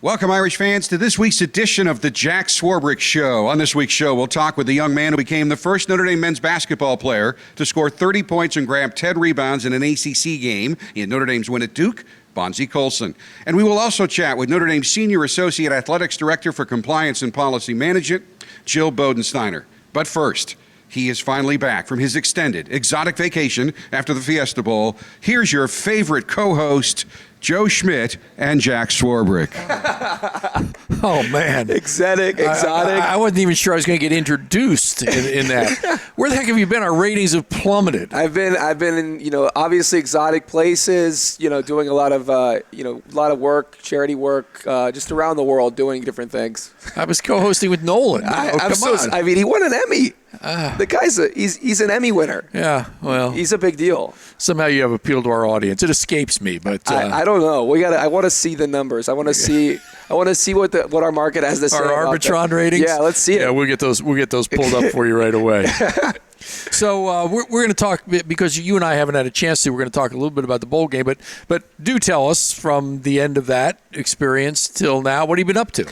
Welcome, Irish fans, to this week's edition of the Jack Swarbrick Show. On this week's show, we'll talk with the young man who became the first Notre Dame men's basketball player to score 30 points and grab 10 rebounds in an ACC game in Notre Dame's win at Duke, Bonzie Colson. And we will also chat with Notre Dame's Senior Associate Athletics Director for Compliance and Policy Management, Jill Bodensteiner. But first, he is finally back from his extended, exotic vacation after the Fiesta Bowl. Here's your favorite co-host, Joe Schmidt and Jack Swarbrick. Oh, man. Exotic. I wasn't even sure I was going to get introduced in that. Where the heck have you been? Our ratings have plummeted. I've been in, obviously exotic places, doing a lot of work, charity work, just around the world doing different things. I was co-hosting with Nolan. He won an Emmy. The guy's he's an Emmy winner. Yeah, well. He's a big deal. Somehow you have appealed to our audience. It escapes me, but I don't know. I want to see the numbers. I want to see what our market has to say. Our Arbitron ratings. Yeah, let's see it. Yeah, we'll get those pulled up for you right away. So we're going to talk, because you and I haven't had a chance to. We're going to talk a little bit about the bowl game, but do tell us from the end of that experience till now, what have you been up to?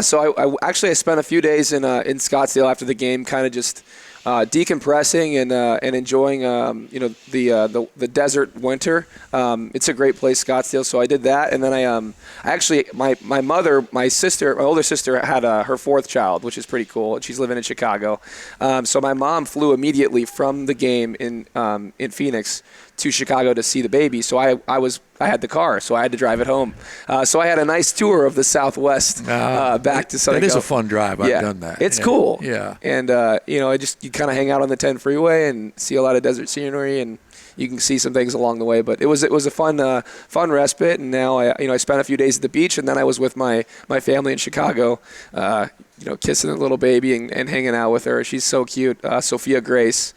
So I spent a few days in Scottsdale after the game, kind of just decompressing and enjoying the desert winter. It's a great place, Scottsdale. So I did that, and then my older sister had her fourth child, which is pretty cool. She's living in Chicago. So my mom flew immediately from the game in Phoenix to Chicago to see the baby. So I had the car, so I had to drive it home. So I had a nice tour of the Southwest back to Southern California. That is a fun drive. I've done that. It's cool. Yeah. And you kind of hang out on the 10 freeway and see a lot of desert scenery, and you can see some things along the way. But it was a fun respite. And now I spent a few days at the beach, and then I was with my family in Chicago. Kissing a little baby and hanging out with her. She's so cute. Sophia Grace,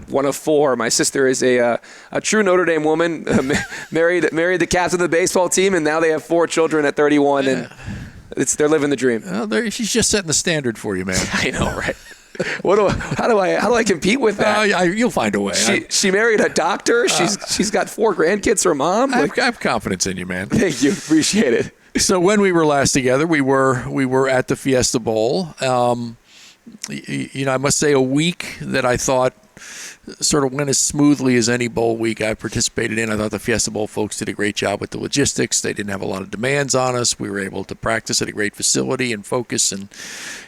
one of four. My sister is a true Notre Dame woman, married the captain of the baseball team, and now they have 4 children at 31, and they're living the dream. Well, she's just setting the standard for you, man. I know, right? How do I compete with that? You'll find a way. She married a doctor. She's got 4 grandkids. Her mom. I have confidence in you, man. Thank you. Appreciate it. So when we were last together, we were at the Fiesta Bowl. I must say, a week that I thought sort of went as smoothly as any bowl week I participated in. I thought the Fiesta Bowl folks did a great job with the logistics. They didn't have a lot of demands on us. We were able to practice at a great facility and focus, and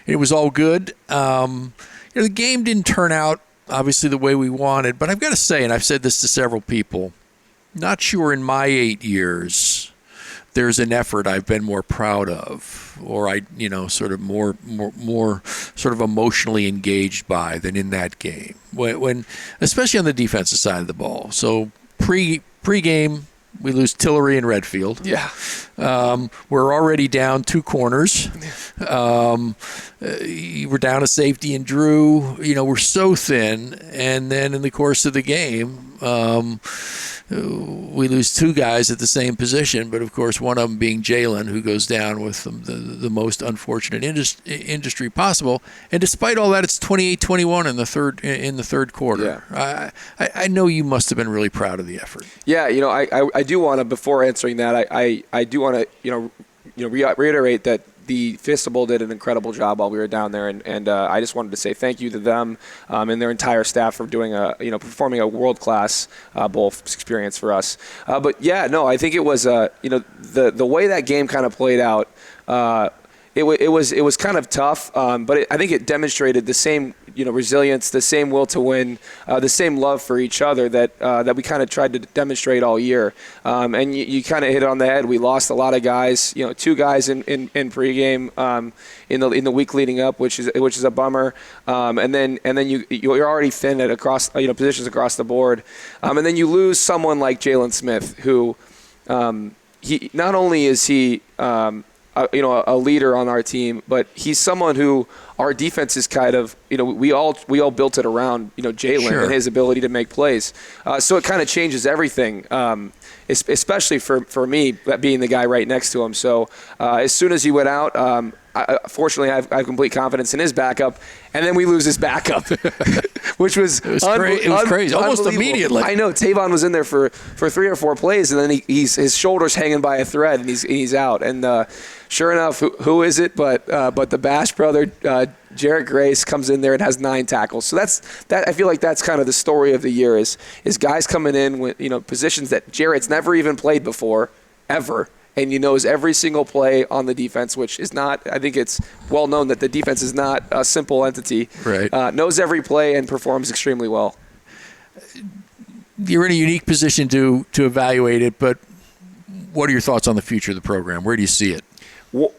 it was all good. The game didn't turn out obviously the way we wanted, but I've got to say, and I've said this to several people, not sure in my 8 years there's an effort I've been more proud of, or sort of more sort of emotionally engaged by than in that game. When especially on the defensive side of the ball. So pre-game, we lose Tillery and Redfield. Yeah. We're already down 2 corners. We're down a safety and Drew. We're so thin. And then in the course of the game, we lose 2 guys at the same position, but of course one of them being Jalen, who goes down with the most unfortunate industry possible. And despite all that, it's 28-21 in the third quarter. Yeah. I know you must have been really proud of the effort. Yeah, I do want to, before answering that, I do want to reiterate that the Fiesta Bowl did an incredible job while we were down there, and I just wanted to say thank you to them and their entire staff for doing performing a world-class bowl experience for us. But yeah, no, I think it was the way that game kind of played out. It was kind of tough, but I think it demonstrated the same resilience, the same will to win, the same love for each other that we kind of tried to demonstrate all year. And you kind of hit it on the head. We lost a lot of guys, 2 guys in pregame in the week leading up, which is a bummer. And then you're already thin at positions across the board, and then you lose someone like Jalen Smith, who he not only is he a leader on our team, but he's someone who our defense is kind of, we all built it around, Jalen Sure. and his ability to make plays. So it kind of changes everything, especially for me, being the guy right next to him. So as soon as he went out, fortunately, I have complete confidence in his backup. And then we lose his backup, which was it was crazy, almost immediately. I know Tavon was in there for 3 or 4 plays, and then his shoulder's hanging by a thread, and he's out. And sure enough, who is it? But the Bash brother, Jarrett Grace, comes in there and has 9 tackles. So that. I feel like that's kind of the story of the year is guys coming in with positions that Jarrett's never even played before, ever. And he knows every single play on the defense, which is not, I think it's well known that the defense is not a simple entity. Right. Knows every play and performs extremely well. You're in a unique position to evaluate it, but what are your thoughts on the future of the program? Where do you see it? Well,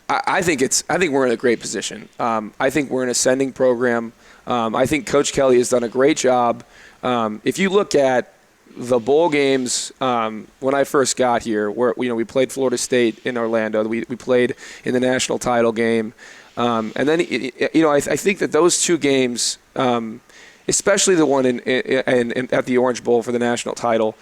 I think we're in a great position. I think we're an ascending program. I think Coach Kelly has done a great job. If you look at the bowl games when I first got here, where we played Florida State in Orlando, we played in the national title game, and then I think that those 2 games, especially the one at the Orange Bowl for the national title,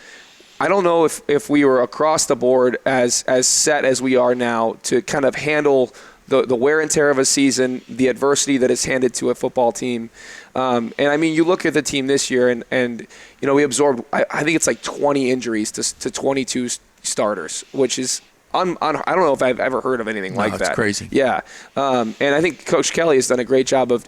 I don't know if we were across the board as set as we are now to kind of handle the wear and tear of a season, the adversity that is handed to a football team. And I mean, you look at the team this year, and we absorbed, I think it's like 20 injuries to 22 starters, which is I don't know if I've ever heard of anything like that. It's crazy. Yeah. And I think Coach Kelly has done a great job of,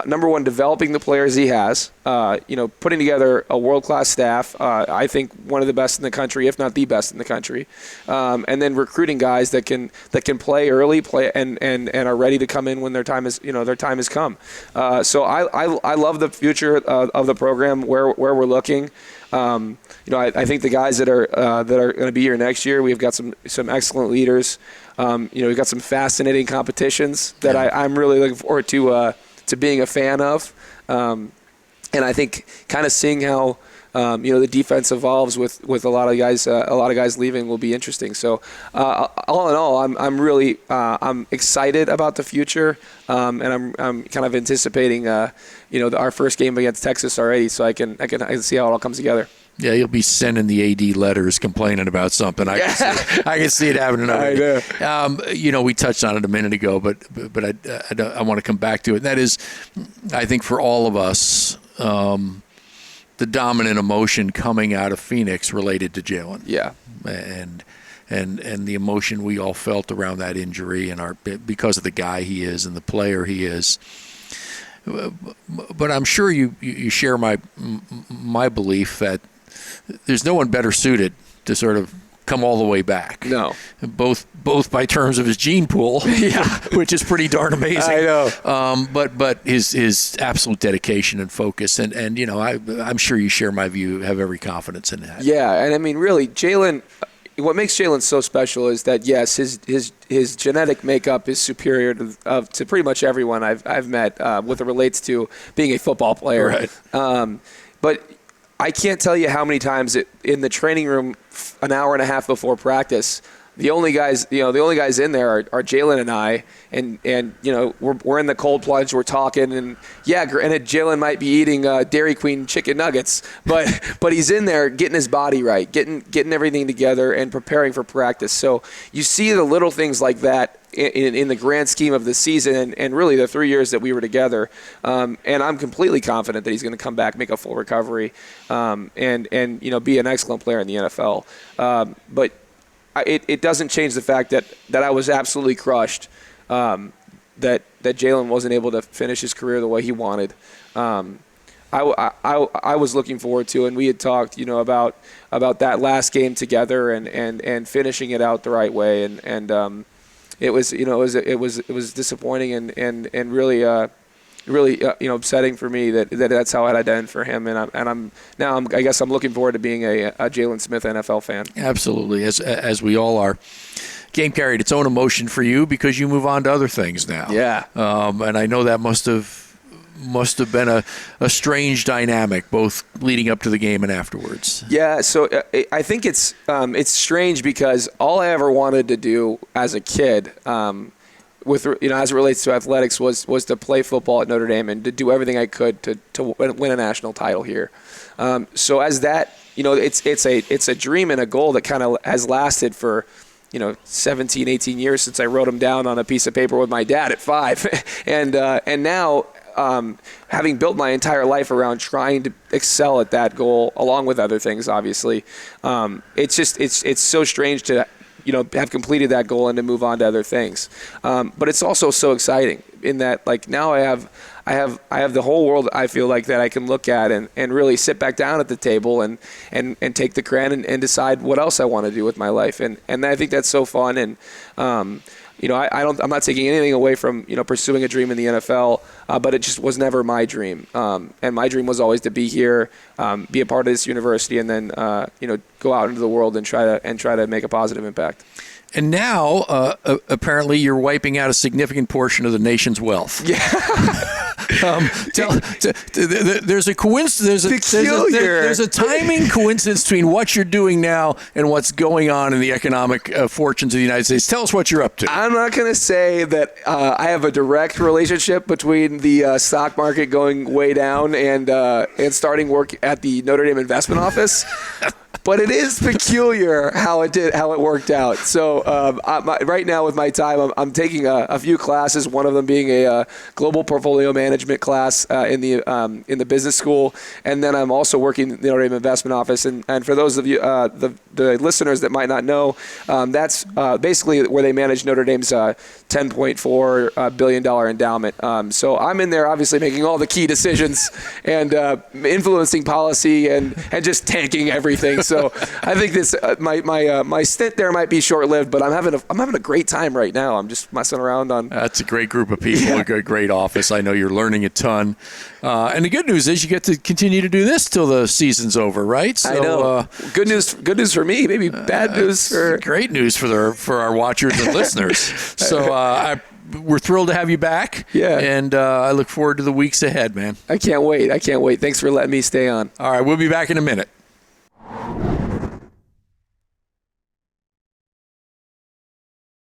number one, developing the players he has, putting together a world-class staff, I think one of the best in the country, if not the best in the country, and then recruiting guys that can play early, and are ready to come in when their time has come. So I love the future of the program, where we're looking. I think the guys that are going to be here next year, we've got some excellent leaders. We've got some fascinating competitions that I'm really looking forward to being a fan of, and I think kind of seeing how the defense evolves with a lot of guys leaving will be interesting. So all in all, I'm really I'm excited about the future, and I'm kind of anticipating our first game against Texas already. So I can see how it all comes together. Yeah, you'll be sending the AD letters complaining about something. I can see it happening already. I know. We touched on it a minute ago, but I want to come back to it. And that is, I think for all of us, the dominant emotion coming out of Phoenix related to Jalen. Yeah. And the emotion we all felt around that injury and because of the guy he is and the player he is. But I'm sure you share my belief that there's no one better suited to sort of come all the way back. No. Both by terms of his gene pool, which is pretty darn amazing. I know. But his absolute dedication and focus, and I'm sure you share my view, have every confidence in that. Yeah, and I mean, really, Jalen. What makes Jalen so special is that yes, his genetic makeup is superior to pretty much everyone I've met with it relates to being a football player. Right. But I can't tell you how many times in the training room, an hour and a half before practice, the only guys in there are Jalen and I, and we're in the cold plunge, we're talking, and granted Jalen might be eating Dairy Queen chicken nuggets, but he's in there getting his body right, getting everything together and preparing for practice. So you see the little things like that in the grand scheme of the season and really the 3 years that we were together. And I'm completely confident that he's going to come back, make a full recovery, and be an excellent player in the NFL. But it doesn't change the fact that I was absolutely crushed that Jalen wasn't able to finish his career the way he wanted. I was looking forward to, and we had talked, about that last game together and finishing it out the right way, and it was disappointing and really upsetting for me that's how it had ended for him, I guess I'm looking forward to being a Jalen Smith NFL fan. Absolutely, as we all are. Game carried its own emotion for you because you move on to other things now. Yeah. And I know that must have been a strange dynamic, both leading up to the game and afterwards. Yeah, so I think it's strange because all I ever wanted to do as a kid, as it relates to athletics, was to play football at Notre Dame and to do everything I could to win a national title here. So as that, it's a dream and a goal that kind of has lasted for 17, 18 years since I wrote them down on a piece of paper with my dad at 5. and now, having built my entire life around trying to excel at that goal, along with other things, obviously, it's so strange to have completed that goal and to move on to other things. But it's also so exciting in that, like, now I have the whole world, I feel like, that I can look at and really sit back down at the table and take the crown and decide what else I want to do with my life. And I think that's so fun. And, I'm not taking anything away from, pursuing a dream in the NFL, but it just was never my dream. And my dream was always to be here, be a part of this university, and then, go out into the world and try to make a positive impact. And now, apparently, you're wiping out a significant portion of the nation's wealth. Yeah. There's a coincidence. There's a timing coincidence between what you're doing now and what's going on in the economic fortunes of the United States. Tell us what you're up to. I'm not going to say that I have a direct relationship between the stock market going way down and starting work at the Notre Dame investment office. But it is peculiar how it worked out. So right now with my time, I'm taking a few classes. One of them being a global portfolio management class in the business school, and then I'm also working in the Notre Dame investment office. And for those of you, the listeners that might not know, that's basically where they manage Notre Dame's $10.4 billion endowment. So I'm in there, obviously making all the key decisions and influencing policy and just tanking everything. So I think this my stint there might be short-lived, but I'm having a great time right now. I'm just messing around on. That's a great group of people. Yeah. A great office. I know you're learning a ton. And the good news is you get to continue to do this till the season's over, right? So, I know. Good news for me. Maybe bad news for. Great news for our watchers and listeners. So we're thrilled to have you back. Yeah. And I look forward to the weeks ahead, man. I can't wait. Thanks for letting me stay on. All right, we'll be back in a minute.